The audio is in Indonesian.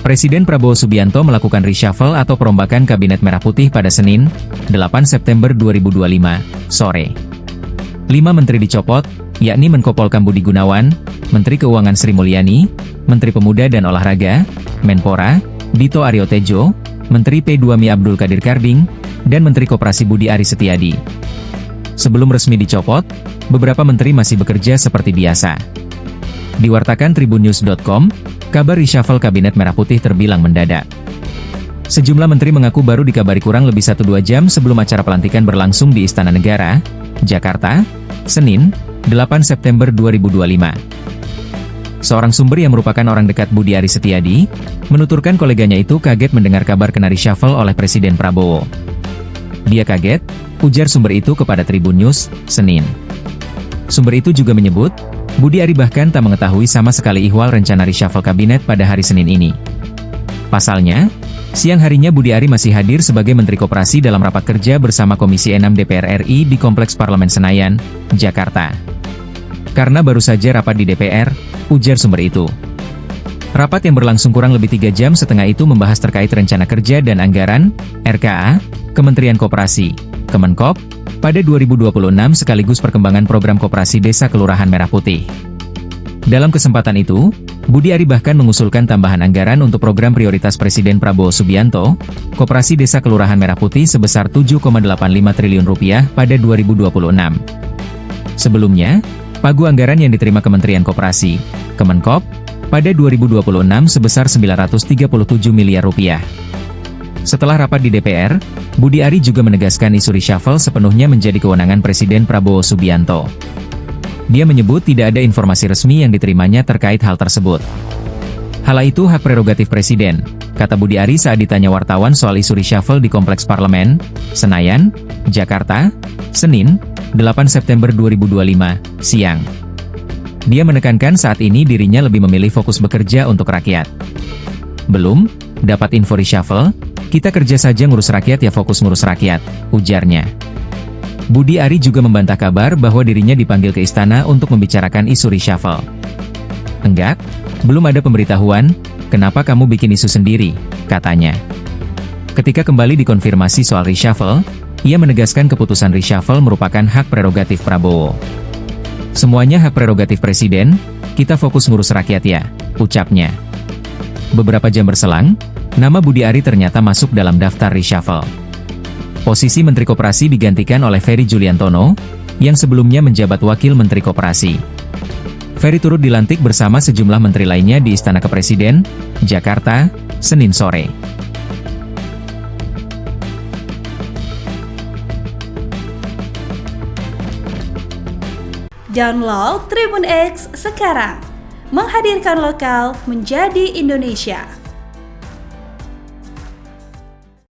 Presiden Prabowo Subianto melakukan reshuffle atau perombakan Kabinet Merah Putih pada Senin, 8 September 2025, sore. 5 menteri dicopot, yakni Menko Polhukam Budi Gunawan, Menteri Keuangan Sri Mulyani, Menteri Pemuda dan Olahraga, Menpora, Dito Aryo Tejo, Menteri P2Mi Abdul Qadir Karding, dan Menteri Koperasi Budi Aris Setiadi. Sebelum resmi dicopot, beberapa menteri masih bekerja seperti biasa. Diwartakan tribunnews.com, kabar reshuffle Kabinet Merah Putih terbilang mendadak. Sejumlah menteri mengaku baru dikabari kurang lebih 1-2 jam sebelum acara pelantikan berlangsung di Istana Negara, Jakarta, Senin, 8 September 2025. Seorang sumber yang merupakan orang dekat Budi Aris Setiadi, menuturkan koleganya itu kaget mendengar kabar kena reshuffle oleh Presiden Prabowo. Dia kaget, ujar sumber itu kepada Tribun News, Senin. Sumber itu juga menyebut, Budi Ari bahkan tak mengetahui sama sekali ihwal rencana reshuffle kabinet pada hari Senin ini. Pasalnya, siang harinya Budi Ari masih hadir sebagai Menteri Koperasi dalam rapat kerja bersama Komisi 6 DPR RI di Kompleks Parlemen Senayan, Jakarta. Karena baru saja rapat di DPR, ujar sumber itu. Rapat yang berlangsung kurang lebih 3 jam setengah itu membahas terkait rencana kerja dan anggaran, RKA, Kementerian Koperasi, Kemenkop, pada 2026 sekaligus perkembangan program Koperasi Desa Kelurahan Merah Putih. Dalam kesempatan itu, Budi Ari bahkan mengusulkan tambahan anggaran untuk program prioritas Presiden Prabowo Subianto, Koperasi Desa Kelurahan Merah Putih sebesar Rp7,85 triliun pada 2026. Sebelumnya, pagu anggaran yang diterima Kementerian Koperasi, Kemenkop, pada 2026 sebesar Rp937 miliar. Setelah rapat di DPR, Budi Ari juga menegaskan isu reshuffle sepenuhnya menjadi kewenangan Presiden Prabowo Subianto. Dia menyebut tidak ada informasi resmi yang diterimanya terkait hal tersebut. Hal itu hak prerogatif Presiden, kata Budi Ari saat ditanya wartawan soal isu reshuffle di Kompleks Parlemen, Senayan, Jakarta, Senin, 8 September 2025, siang. Dia menekankan saat ini dirinya lebih memilih fokus bekerja untuk rakyat. Belum dapat info reshuffle, kita kerja saja ngurus rakyat ya, fokus ngurus rakyat, ujarnya. Budi Ari juga membantah kabar bahwa dirinya dipanggil ke istana untuk membicarakan isu reshuffle. Enggak, belum ada pemberitahuan, kenapa kamu bikin isu sendiri, katanya. Ketika kembali dikonfirmasi soal reshuffle, ia menegaskan keputusan reshuffle merupakan hak prerogatif Prabowo. Semuanya hak prerogatif Presiden, kita fokus ngurus rakyat ya, ucapnya. Beberapa jam berselang, nama Budi Ari ternyata masuk dalam daftar reshuffle. Posisi Menteri Koperasi digantikan oleh Ferry Juliantono, yang sebelumnya menjabat Wakil Menteri Koperasi. Ferry turut dilantik bersama sejumlah menteri lainnya di Istana Kepresiden, Jakarta, Senin sore. Download Tribun X sekarang, menghadirkan lokal menjadi Indonesia.